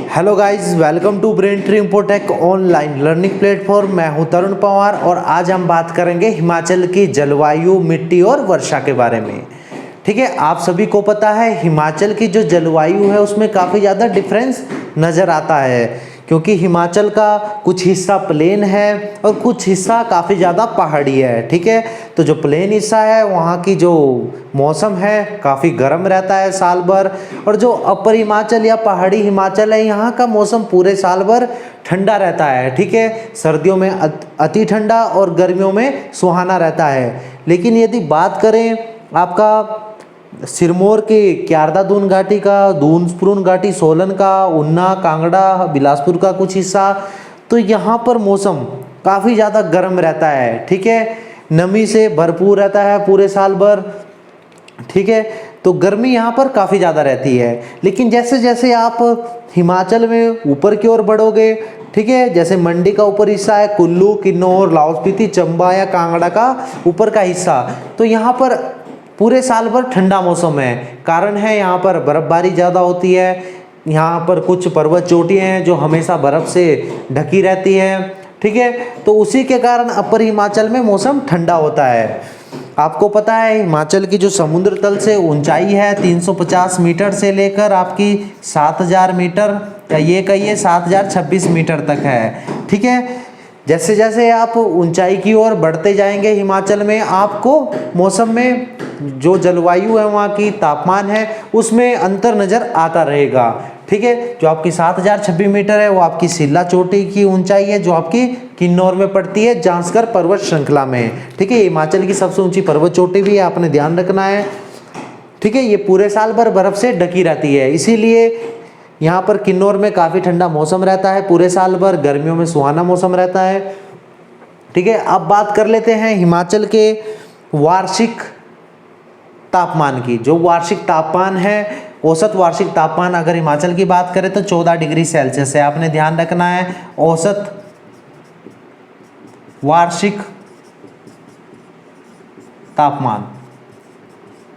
Hello guys, welcome to brain tree इम्पोटेक online learning platform. मैं हूं तरुण पवार और आज हम बात करेंगे हिमाचल की जलवायु, मिट्टी और वर्षा के बारे में। ठीक है, आप सभी को पता है हिमाचल की जो जलवायु है उसमें काफ़ी ज़्यादा डिफरेंस नज़र आता है, क्योंकि हिमाचल का कुछ हिस्सा प्लेन है और कुछ हिस्सा काफ़ी ज़्यादा पहाड़ी है। ठीक है, तो जो प्लेन हिस्सा है वहाँ की जो मौसम है काफ़ी गर्म रहता है साल भर, और जो अपर हिमाचल या पहाड़ी हिमाचल है यहाँ का मौसम पूरे साल भर ठंडा रहता है। ठीक है, सर्दियों में अति ठंडा और गर्मियों में सुहाना रहता है। लेकिन यदि बात करें आपका सिरमौर के क्यारदा दून घाटी का, दून स्प्रून घाटी, सोलन का, ऊना, कांगड़ा, बिलासपुर का कुछ हिस्सा, तो यहाँ पर मौसम काफ़ी ज़्यादा गर्म रहता है। ठीक है, नमी से भरपूर रहता है पूरे साल भर। ठीक है, तो गर्मी यहाँ पर काफ़ी ज़्यादा रहती है। लेकिन जैसे जैसे आप हिमाचल में ऊपर की ओर बढ़ोगे, ठीक है, जैसे मंडी का ऊपर हिस्सा है, कुल्लू, किन्नौर, लाहौल स्पीति, चंबा या कांगड़ा का ऊपर का हिस्सा, तो यहाँ पर पूरे साल भर ठंडा मौसम है। कारण है यहाँ पर बर्फबारी ज़्यादा होती है, यहाँ पर कुछ पर्वत चोटियाँ हैं जो हमेशा बर्फ़ से ढकी रहती है। ठीक है, तो उसी के कारण अपर हिमाचल में मौसम ठंडा होता है। आपको पता है हिमाचल की जो समुद्र तल से ऊंचाई है 350 मीटर से लेकर आपकी 7000 मीटर या ये कहिए 7026 मीटर तक है। ठीक है, जैसे जैसे आप ऊंचाई की ओर बढ़ते जाएंगे हिमाचल में, आपको मौसम में जो जलवायु है वहाँ की, तापमान है, उसमें अंतर नज़र आता रहेगा। ठीक है, जो आपकी 7026 मीटर है वो आपकी शिला चोटी की ऊंचाई है जो आपकी किन्नौर में पड़ती है, जांस्कर पर्वत श्रृंखला में। ठीक है, हिमाचल की सबसे ऊंची पर्वत चोटी भी है, आपने ध्यान रखना है। ठीक है, ये पूरे साल भर बर्फ से ढकी रहती है, इसीलिए यहाँ पर किन्नौर में काफ़ी ठंडा मौसम रहता है पूरे साल भर, गर्मियों में सुहाना मौसम रहता है। ठीक है, अब बात कर लेते हैं हिमाचल के वार्षिक तापमान की। जो वार्षिक तापमान है, औसत वार्षिक तापमान अगर हिमाचल की बात करें तो 14 डिग्री सेल्सियस है। आपने ध्यान रखना है, औसत वार्षिक तापमान।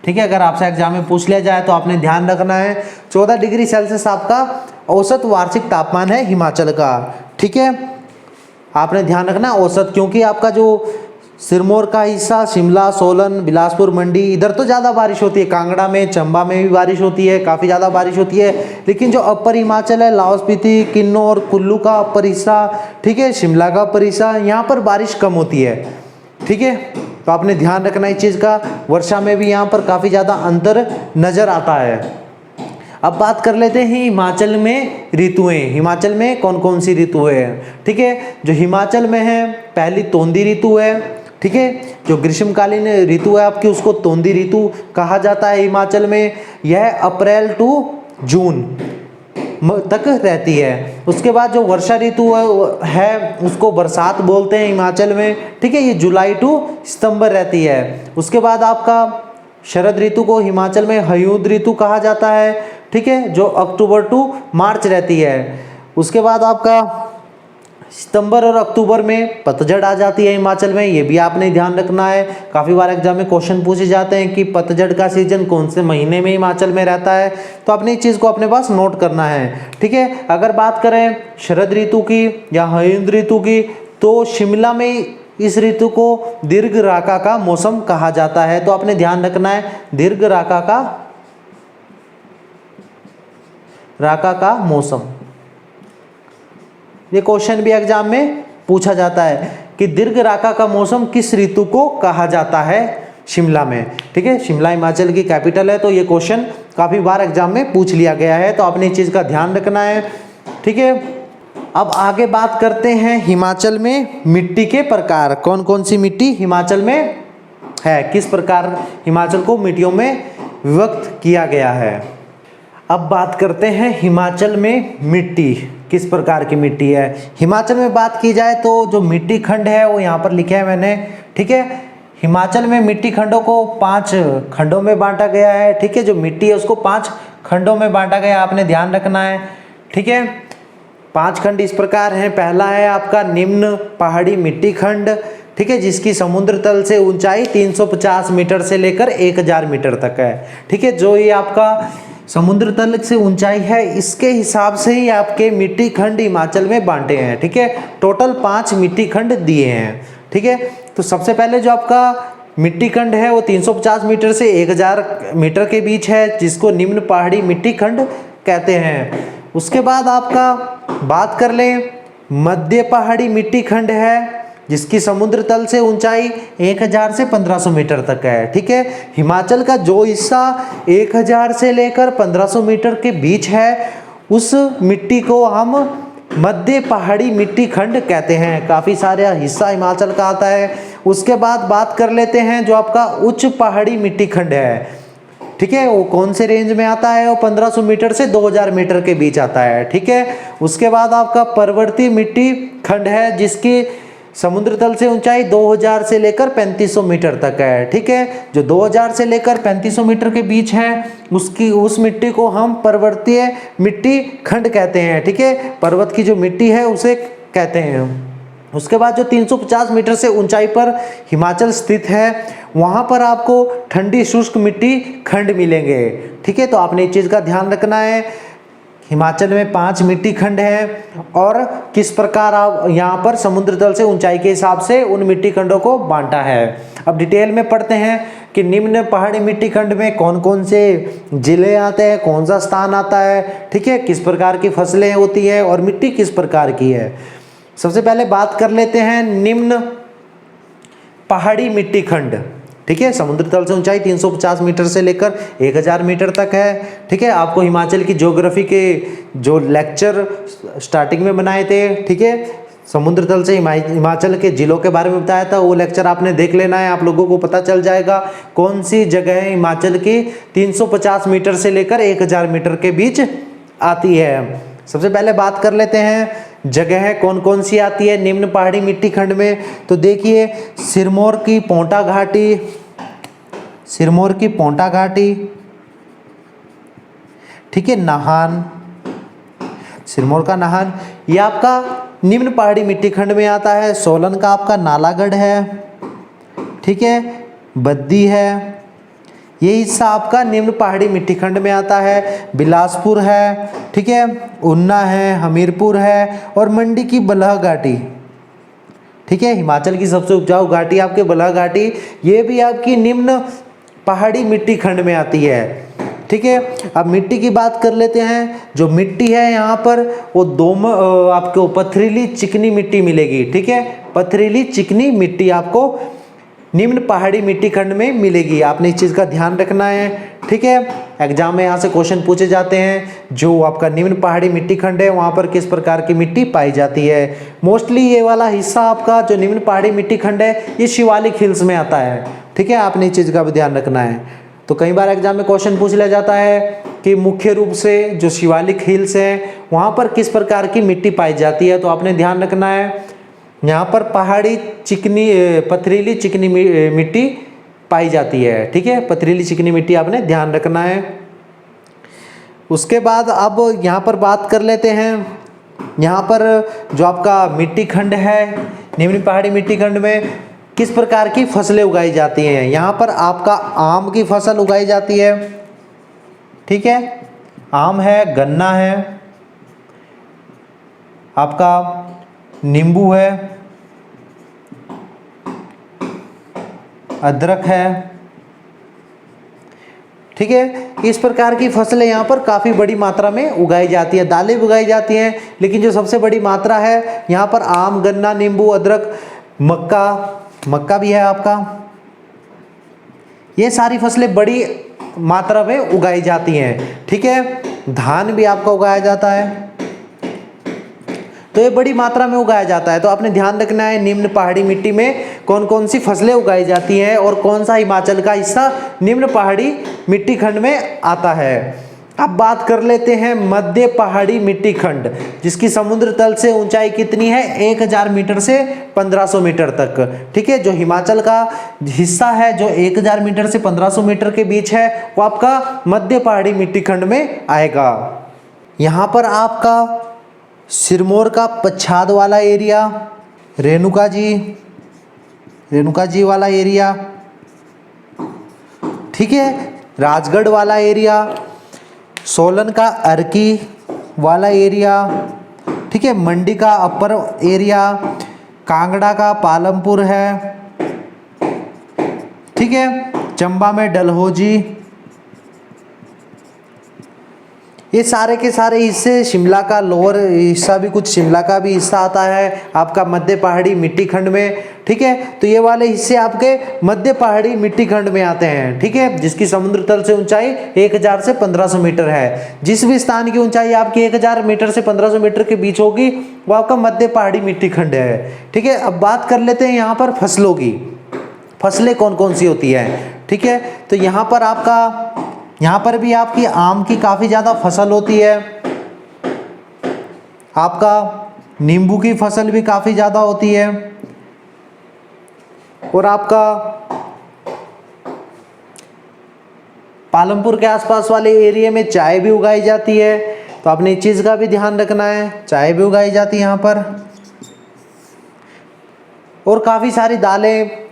ठीक है, अगर आपसे एग्जाम में पूछ लिया जाए तो आपने ध्यान रखना है 14 डिग्री सेल्सियस आपका औसत वार्षिक तापमान है हिमाचल का। ठीक है, आपने ध्यान रखना औसत, क्योंकि आपका जो सिरमौर का हिस्सा, शिमला, सोलन, बिलासपुर, मंडी, इधर तो ज़्यादा बारिश होती है, कांगड़ा में, चंबा में भी बारिश होती है, काफ़ी ज़्यादा बारिश होती है। लेकिन जो अपर हिमाचल है, लाहौल स्पीति, किन्नौर, कुल्लू का अपर हिस्सा, ठीक है, शिमला का अपर हिस्सा, यहाँ पर बारिश कम होती है। ठीक है, तो आपने ध्यान रखना इस चीज़ का। वर्षा में भी यहाँ पर काफ़ी ज़्यादा अंतर नज़र आता है। अब बात कर लेते हैं हिमाचल में ऋतुएं। हिमाचल में कौन कौन सी ऋतुएं हैं? ठीक है, जो हिमाचल में है पहली तोंदी ऋतु है। ठीक है, जो ग्रीष्मकालीन ऋतु है आपकी उसको तोंदी ऋतु कहा जाता है हिमाचल में। यह अप्रैल टू जून तक रहती है। उसके बाद जो वर्षा ऋतु है उसको बरसात बोलते हैं हिमाचल में। ठीक है, ये जुलाई टू सितंबर रहती है। उसके बाद आपका शरद ऋतु को हिमाचल में हयूद ऋतु कहा जाता है। ठीक है, जो अक्टूबर टू मार्च रहती है। उसके बाद आपका सितंबर और अक्टूबर में पतझड़ आ जाती है हिमाचल में, ये भी आपने ध्यान रखना है। काफ़ी बार एग्जाम में क्वेश्चन पूछे जाते हैं कि पतझड़ का सीजन कौन से महीने में हिमाचल में रहता है, तो आपने इस चीज़ को अपने पास नोट करना है। ठीक है, अगर बात करें शरद ऋतु की या हयूद ऋतु की, तो शिमला में इस ऋतु को दीर्घ राका का मौसम कहा जाता है। तो आपने ध्यान रखना है दीर्घ राका का मौसम। ये क्वेश्चन भी एग्जाम में पूछा जाता है कि दीर्घ राका का मौसम किस ऋतु को कहा जाता है शिमला में। ठीक है, शिमला हिमाचल की कैपिटल है, तो ये क्वेश्चन काफ़ी बार एग्जाम में पूछ लिया गया है, तो आपने इस चीज़ का ध्यान रखना है। ठीक है, अब आगे बात करते हैं हिमाचल में मिट्टी के प्रकार। कौन कौन सी मिट्टी हिमाचल में है, किस प्रकार हिमाचल को मिट्टियों में विभक्त किया गया है। अब बात करते हैं हिमाचल में मिट्टी किस प्रकार की मिट्टी है। हिमाचल में बात की जाए तो जो मिट्टी खंड है वो यहाँ पर लिखे हैं मैंने। ठीक है, हिमाचल में मिट्टी खंडों को 5 खंडों में बांटा गया है। ठीक है, जो मिट्टी है उसको 5 खंडों में बांटा गया, आपने ध्यान रखना है। ठीक है, 5 खंड इस प्रकार हैं। पहला है आपका निम्न पहाड़ी मिट्टी खंड। ठीक है, जिसकी समुद्र तल से ऊंचाई 350 मीटर से लेकर 1000 मीटर तक है। ठीक है, जो ये आपका समुद्र तल से ऊंचाई है, इसके हिसाब से ही आपके मिट्टी खंड हिमाचल में बांटे हैं। ठीक है, टोटल 5 मिट्टी खंड दिए हैं। ठीक है, तो सबसे पहले जो आपका मिट्टी खंड है वो 350 मीटर से 1000 मीटर के बीच है, जिसको निम्न पहाड़ी मिट्टी खंड कहते हैं। उसके बाद आपका बात कर लें मध्य पहाड़ी मिट्टी खंड है, जिसकी समुद्र तल से ऊंचाई 1000 से 1500 मीटर तक है। ठीक है, हिमाचल का जो हिस्सा 1000 से लेकर 1500 मीटर के बीच है, उस मिट्टी को हम मध्य पहाड़ी मिट्टी खंड कहते हैं। काफ़ी सारा हिस्सा हिमाचल का आता है। उसके बाद बात कर लेते हैं जो आपका उच्च पहाड़ी मिट्टी खंड है। ठीक है, वो कौन से रेंज में आता है? वो 1500 मीटर से 2000 मीटर के बीच आता है। ठीक है, उसके बाद आपका पर्वतीय मिट्टी खंड है, जिसकी समुद्र तल से ऊंचाई 2000 से लेकर 3500 मीटर तक है। ठीक है, जो 2000 से लेकर 3500 मीटर के बीच है, उस मिट्टी को हम पर्वतीय मिट्टी खंड कहते हैं। ठीक है, पर्वत की जो मिट्टी है उसे कहते हैं। उसके बाद जो 350 मीटर से ऊंचाई पर हिमाचल स्थित है, वहाँ पर आपको ठंडी शुष्क मिट्टी खंड मिलेंगे। ठीक है, तो आपने इस चीज़ का ध्यान रखना है। हिमाचल में 5 मिट्टी खंड हैं और किस प्रकार आप यहाँ पर समुद्र तल से ऊंचाई के हिसाब से उन मिट्टी खंडों को बांटा है। अब डिटेल में पढ़ते हैं कि निम्न पहाड़ी मिट्टी खंड में कौन कौन से जिले आते हैं, कौन सा स्थान आता है। ठीक है, किस प्रकार की फसलें होती हैं और मिट्टी किस प्रकार की है। सबसे पहले बात कर लेते हैं निम्न पहाड़ी मिट्टी खंड। ठीक है, समुद्र तल से ऊंचाई 350 मीटर से लेकर 1000 मीटर तक है। ठीक है, आपको हिमाचल की ज्योग्राफी के जो लेक्चर स्टार्टिंग में बनाए थे, ठीक है, समुद्र तल से हिमाचल के जिलों के बारे में बताया था, वो लेक्चर आपने देख लेना है। आप लोगों को पता चल जाएगा कौन सी जगह हिमाचल की 350 मीटर से लेकर 1000 मीटर के बीच आती है। सबसे पहले बात कर लेते हैं जगह है कौन कौन सी आती है निम्न पहाड़ी मिट्टी खंड में। तो देखिए सिरमौर की पोंटा घाटी, सिरमौर की पोंटा घाटी, ठीक है, नाहन, सिरमौर का नाहन, ये आपका निम्न पहाड़ी मिट्टी खंड में आता है। सोलन का आपका नालागढ़ है, ठीक है, बद्दी है, ये हिस्सा आपका निम्न पहाड़ी मिट्टी खंड में आता है। बिलासपुर है, ठीक है, ऊना है, हमीरपुर है और मंडी की बलह घाटी, ठीक है, हिमाचल की सबसे उपजाऊ घाटी आपके बलह घाटी, ये भी आपकी निम्न पहाड़ी मिट्टी खंड में आती है। ठीक है, अब मिट्टी की बात कर लेते हैं। जो मिट्टी है यहाँ पर वो आपको पथरीली चिकनी मिट्टी मिलेगी। ठीक है, पथरीली चिकनी मिट्टी आपको निम्न पहाड़ी मिट्टी खंड में मिलेगी। आपने इस चीज़ का ध्यान रखना है। ठीक है, एग्जाम में यहाँ से क्वेश्चन पूछे जाते हैं जो आपका निम्न पहाड़ी मिट्टी खंड है वहाँ पर किस प्रकार की मिट्टी पाई जाती है। मोस्टली ये वाला हिस्सा आपका जो निम्न पहाड़ी मिट्टी खंड है ये शिवालिक हिल्स में आता है। ठीक है, आपने इस चीज़ का भी ध्यान रखना है। तो कई बार एग्जाम में क्वेश्चन पूछ लिया जाता है कि मुख्य रूप से जो शिवालिक हिल्स हैं वहाँ पर किस प्रकार की मिट्टी पाई जाती है। तो आपने ध्यान रखना है यहाँ पर पहाड़ी चिकनी पथरीली चिकनी मिट्टी पाई जाती है। ठीक है, पथरीली चिकनी मिट्टी आपने ध्यान रखना है। उसके बाद अब यहाँ पर बात कर लेते हैं यहाँ पर जो आपका मिट्टी खंड है निम्न पहाड़ी मिट्टी खंड में किस प्रकार की फसलें उगाई जाती हैं। यहाँ पर आपका आम की फसल उगाई जाती है। ठीक है, आम है, गन्ना है, आपका नींबू है, अदरक है। ठीक है, इस प्रकार की फसलें यहाँ पर काफ़ी बड़ी मात्रा में उगाई जाती है। दालें भी उगाई जाती हैं, लेकिन जो सबसे बड़ी मात्रा है यहाँ पर आम, गन्ना, नींबू, अदरक, मक्का भी है आपका। ये सारी फसलें बड़ी मात्रा में उगाई जाती हैं। ठीक है, धान भी आपका उगाया जाता है। तो ये बड़ी मात्रा में उगाया जाता है। तो आपने ध्यान रखना है निम्न पहाड़ी मिट्टी में कौन कौन सी फसलें उगाई जाती हैं और कौन सा हिमाचल का हिस्सा निम्न पहाड़ी मिट्टी खंड में आता है। अब बात कर लेते हैं मध्य पहाड़ी मिट्टी खंड, जिसकी समुद्र तल से ऊंचाई कितनी है 1000 मीटर से 1500 मीटर तक। ठीक है, जो हिमाचल का हिस्सा है जो 1000 मीटर से 1500 मीटर के बीच है वो आपका मध्य पहाड़ी मिट्टी खंड में आएगा। यहाँ पर आपका सिरमौर का पच्छाद वाला एरिया, रेणुका जी वाला एरिया, ठीक है, राजगढ़ वाला एरिया, सोलन का अर्की वाला एरिया, ठीक है, मंडी का अपर एरिया, कांगड़ा का पालमपुर है, ठीक है, चंबा में डलहौजी, ये सारे के सारे हिस्से, शिमला का लोअर हिस्सा भी, कुछ शिमला का भी हिस्सा आता है आपका मध्य पहाड़ी मिट्टी खंड में, ठीक है। तो ये वाले हिस्से आपके मध्य पहाड़ी मिट्टी खंड में आते हैं, ठीक है, जिसकी समुद्र तल से ऊंचाई 1000 से 1500 मीटर है। जिस भी स्थान की ऊंचाई आपकी 1000 मीटर से 1500 मीटर के बीच होगी वो आपका मध्य पहाड़ी मिट्टी खंड है, ठीक है। अब बात कर लेते हैं यहाँ पर फसलों की, फसलें कौन कौन सी होती है, ठीक है। तो यहाँ पर भी आपकी आम की काफ़ी ज़्यादा फसल होती है, आपका नींबू की फसल भी काफ़ी ज़्यादा होती है, और आपका पालमपुर के आसपास वाले एरिया में चाय भी उगाई जाती है। तो आपने इस चीज़ का भी ध्यान रखना है, चाय भी उगाई जाती है यहाँ पर, और काफ़ी सारी दालें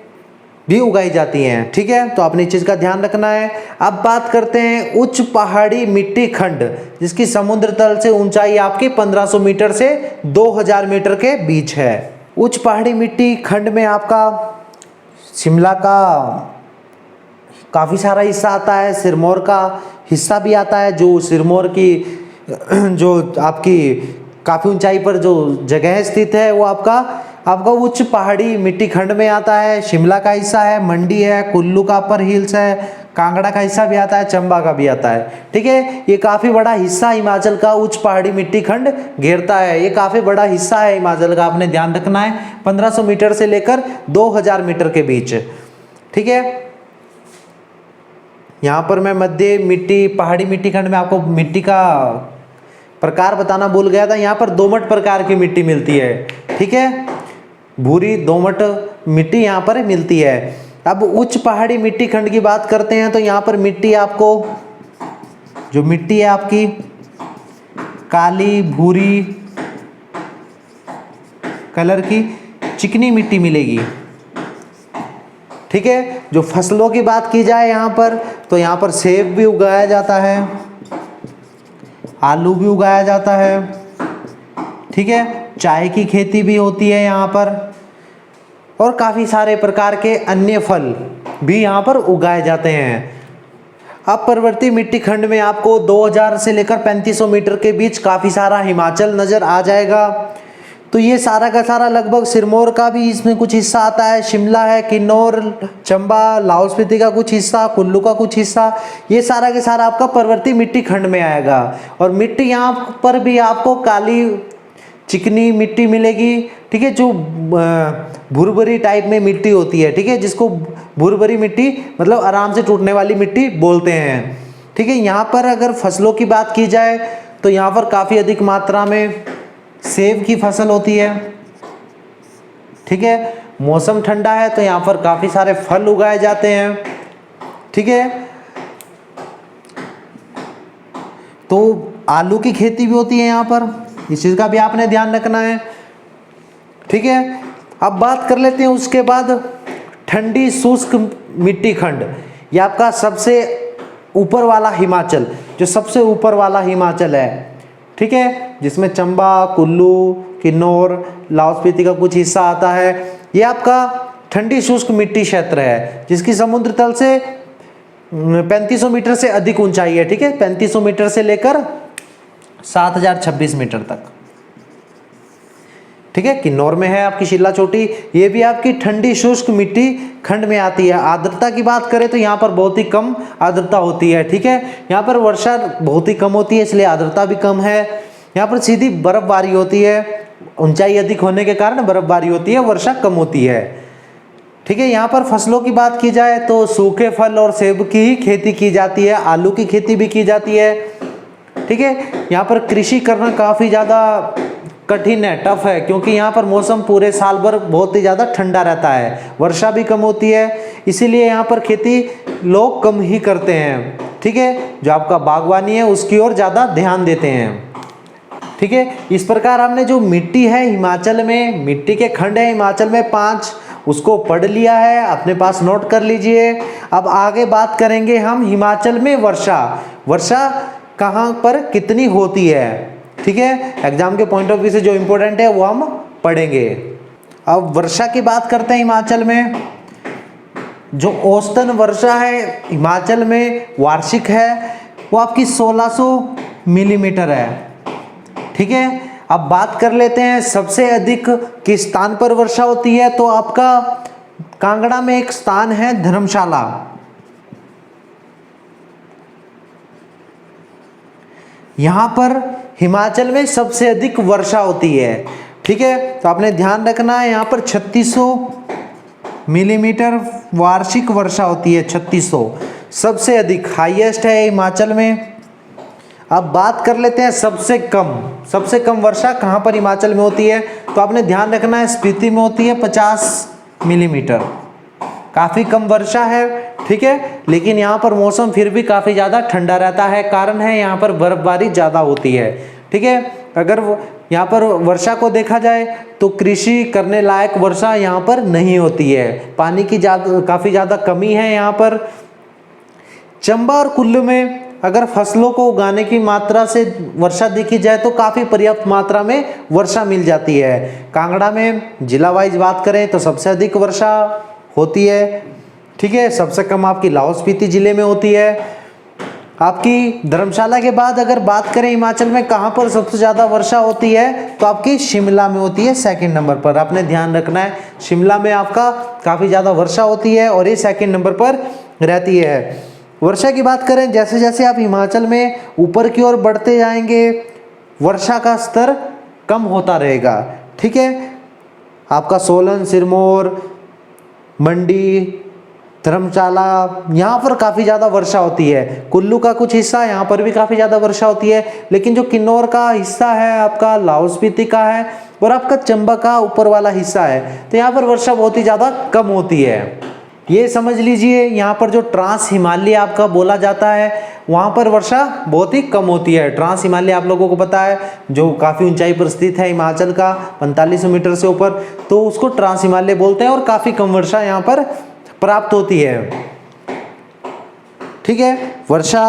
भी उगाई जाती हैं, ठीक है। तो आपने इस चीज़ का ध्यान रखना है। अब बात करते हैं उच्च पहाड़ी मिट्टी खंड, जिसकी समुद्र तल से ऊंचाई आपकी 1500 मीटर से 2000 मीटर के बीच है। उच्च पहाड़ी मिट्टी खंड में आपका शिमला का काफ़ी सारा हिस्सा आता है, सिरमौर का हिस्सा भी आता है, जो सिरमौर की जो आपकी काफ़ी ऊंचाई पर जो जगह स्थित है वो आपका उच्च पहाड़ी मिट्टी खंड में आता है। शिमला का हिस्सा है, मंडी है, कुल्लू का अपर हिल्स है, कांगड़ा का हिस्सा भी आता है, चंबा का भी आता है, ठीक है। ये काफ़ी बड़ा हिस्सा हिमाचल का उच्च पहाड़ी मिट्टी खंड घेरता है, ये काफ़ी बड़ा हिस्सा है हिमाचल का, आपने ध्यान रखना है, 1500 मीटर से लेकर 2000 मीटर के बीच, ठीक है। यहाँ पर मैं मध्य पहाड़ी मिट्टी खंड में आपको मिट्टी का प्रकार बताना भूल गया था। यहाँ पर दोमट प्रकार की मिट्टी मिलती है, ठीक है, भूरी दोमट मिट्टी यहाँ पर मिलती है। अब उच्च पहाड़ी मिट्टी खंड की बात करते हैं तो यहाँ पर मिट्टी आपको, जो मिट्टी है आपकी काली भूरी कलर की चिकनी मिट्टी मिलेगी, ठीक है। जो फसलों की बात की जाए यहाँ पर, तो यहाँ पर सेब भी उगाया जाता है, आलू भी उगाया जाता है, ठीक है, चाय की खेती भी होती है यहाँ पर, और काफ़ी सारे प्रकार के अन्य फल भी यहाँ पर उगाए जाते हैं। अब पर्वतीय मिट्टी खंड में आपको 2000 से लेकर 3500 मीटर के बीच काफ़ी सारा हिमाचल नज़र आ जाएगा। तो ये सारा का सारा लगभग सिरमौर का भी इसमें कुछ हिस्सा आता है, शिमला है, किन्नौर, चंबा, लाहौल स्पीति का कुछ हिस्सा, कुल्लू का कुछ हिस्सा, ये सारा के सारा आपका पर्वतीय मिट्टी खंड में आएगा। और मिट्टी यहाँ पर भी आपको काली चिकनी मिट्टी मिलेगी, ठीक है, जो भुरभुरी टाइप में मिट्टी होती है, ठीक है, जिसको भुरभुरी मिट्टी मतलब आराम से टूटने वाली मिट्टी बोलते हैं, ठीक है। यहाँ पर अगर फसलों की बात की जाए तो यहाँ पर काफ़ी अधिक मात्रा में सेब की फसल होती है, ठीक है, मौसम ठंडा है तो यहाँ पर काफ़ी सारे फल उगाए जाते हैं, ठीक है। तो आलू की खेती भी होती है यहाँ पर, इस चीज़ का भी आपने ध्यान रखना है, ठीक है। अब बात कर लेते हैं उसके बाद ठंडी शुष्क मिट्टी खंड, ये आपका सबसे ऊपर वाला हिमाचल, जो सबसे ऊपर वाला हिमाचल है, ठीक है, जिसमें चंबा, कुल्लू, किन्नौर, लाहौल स्पीति का कुछ हिस्सा आता है। ये आपका ठंडी शुष्क मिट्टी क्षेत्र है, जिसकी समुद्र तल से 3500 मीटर से अधिक ऊंचाई है, ठीक है, 3500 मीटर से लेकर 7026 मीटर तक, ठीक है। किन्नौर में है आपकी शिला चोटी, ये भी आपकी ठंडी शुष्क मिट्टी खंड में आती है। आर्द्रता की बात करें तो यहाँ पर बहुत ही कम आर्द्रता होती है, ठीक है, यहाँ पर वर्षा बहुत ही कम होती है, इसलिए आर्द्रता भी कम है। यहाँ पर सीधी बर्फबारी होती है, ऊंचाई अधिक होने के कारण बर्फबारी होती है, वर्षा कम होती है, ठीक है। यहाँ पर फसलों की बात की जाए तो सूखे फल और सेब की ही खेती की जाती है, आलू की खेती भी की जाती है, ठीक है। यहाँ पर कृषि करना काफ़ी ज़्यादा कठिन है, टफ है, क्योंकि यहाँ पर मौसम पूरे साल भर बहुत ही ज़्यादा ठंडा रहता है, वर्षा भी कम होती है, इसीलिए यहाँ पर खेती लोग कम ही करते हैं, ठीक है। जो आपका बागवानी है उसकी ओर ज़्यादा ध्यान देते हैं, ठीक है। इस प्रकार हमने जो मिट्टी है हिमाचल में, मिट्टी के खंड है हिमाचल में 5, उसको पढ़ लिया है, अपने पास नोट कर लीजिए। अब आगे बात करेंगे हम हिमाचल में वर्षा कहाँ पर कितनी होती है। ठीक है, एग्जाम के पॉइंट ऑफ व्यू से जो इम्पोर्टेंट है वो हम पढ़ेंगे। अब वर्षा की बात करते हैं। हिमाचल में जो औसतन वर्षा है हिमाचल में वार्षिक है वो आपकी 1600 मिलीमीटर है। ठीक है, अब बात कर लेते हैं सबसे अधिक किस स्थान पर वर्षा होती है। तो आपका कांगड़ा में एक स्थान है धर्मशाला। यहां पर हिमाचल में सबसे अधिक वर्षा होती है। ठीक है, तो आपने ध्यान रखना है यहां पर 3600 मिलीमीटर वार्षिक वर्षा होती है। 3600 सबसे अधिक हाईएस्ट है हिमाचल में। अब बात कर लेते हैं सबसे कम वर्षा कहां पर हिमाचल में होती है। तो आपने ध्यान रखना है स्पीति में होती है 50 मिलीमीटर। काफ़ी कम वर्षा है। ठीक है, लेकिन यहाँ पर मौसम फिर भी काफ़ी ज़्यादा ठंडा रहता है। कारण है यहाँ पर बर्फबारी ज़्यादा होती है। ठीक है, अगर यहाँ पर वर्षा को देखा जाए तो कृषि करने लायक वर्षा यहाँ पर नहीं होती है। पानी की काफ़ी ज़्यादा कमी है यहाँ पर। चंबा और कुल्लू में अगर फसलों को उगाने की मात्रा से वर्षा देखी जाए तो काफ़ी पर्याप्त मात्रा में वर्षा मिल जाती है। कांगड़ा में जिला वाइज बात करें तो सबसे अधिक वर्षा होती है। ठीक है, सबसे कम आपकी लाहौल स्पीति जिले में होती है। आपकी धर्मशाला के बाद अगर बात करें हिमाचल में कहाँ पर सबसे ज़्यादा वर्षा होती है तो आपकी शिमला में होती है 2nd नंबर पर। आपने ध्यान रखना है शिमला में आपका काफ़ी ज़्यादा वर्षा होती है और ये 2nd नंबर पर रहती है। वर्षा की बात करें जैसे जैसे आप हिमाचल में ऊपर की ओर बढ़ते जाएंगे वर्षा का स्तर कम होता रहेगा। ठीक है, आपका सोलन, सिरमौर, मंडी, धर्मशाला यहाँ पर काफ़ी ज़्यादा वर्षा होती है। कुल्लू का कुछ हिस्सा यहाँ पर भी काफ़ी ज़्यादा वर्षा होती है। लेकिन जो किन्नौर का हिस्सा है आपका लाहौल स्पीति का है और आपका चंबा का ऊपर वाला हिस्सा है तो यहाँ पर वर्षा बहुत ही ज़्यादा कम होती है। ये समझ लीजिए यहाँ पर जो ट्रांस हिमालय आपका बोला जाता है वहाँ पर वर्षा बहुत ही कम होती है। ट्रांस हिमालय आप लोगों को पता है जो काफ़ी ऊंचाई पर स्थित है हिमाचल का 4500 मीटर से ऊपर, तो उसको ट्रांस हिमालय बोलते हैं और काफ़ी कम वर्षा यहाँ पर प्राप्त होती है। ठीक है, वर्षा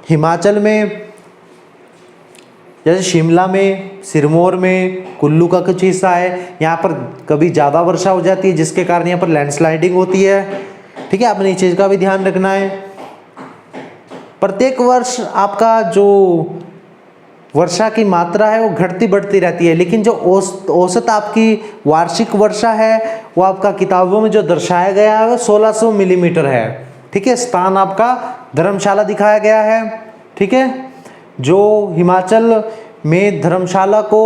हिमाचल में जैसे शिमला में, सिरमौर में, कुल्लू का कुछ हिस्सा है यहाँ पर कभी ज़्यादा वर्षा हो जाती है जिसके कारण यहाँ पर लैंडस्लाइडिंग होती है। ठीक है, आपने इस चीज़ का भी ध्यान रखना है। प्रत्येक वर्ष आपका जो वर्षा की मात्रा है वो घटती बढ़ती रहती है, लेकिन जो औसत आपकी वार्षिक वर्षा है वो आपका किताबों में जो दर्शाया गया है वो 1600 मिलीमीटर है। ठीक है, स्थान आपका धर्मशाला दिखाया गया है। ठीक है, जो हिमाचल में धर्मशाला को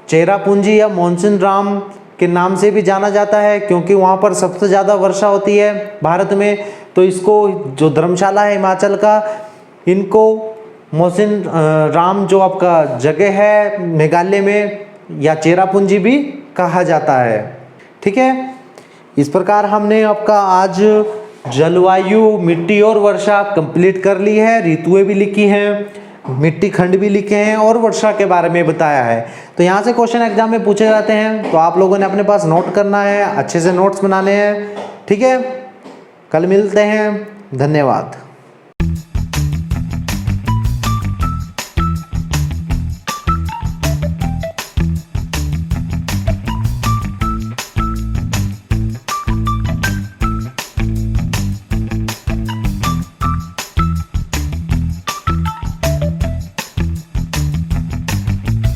चेरापूंजी या मानसून राम के नाम से भी जाना जाता है क्योंकि वहाँ पर सबसे ज़्यादा वर्षा होती है भारत में। तो इसको जो धर्मशाला है हिमाचल का, इनको मानसून राम जो आपका जगह है मेघालय में या चेरापूंजी भी कहा जाता है। ठीक है, इस प्रकार हमने आपका आज जलवायु, मिट्टी और वर्षा कंप्लीट कर ली है। ऋतुएं भी लिखी हैं, मिट्टी खंड भी लिखे हैं और वर्षा के बारे में बताया है। तो यहाँ से क्वेश्चन एग्जाम में पूछे जाते हैं तो आप लोगों ने अपने पास नोट करना है, अच्छे से नोट्स बनाने हैं। ठीक है, कल मिलते हैं। धन्यवाद।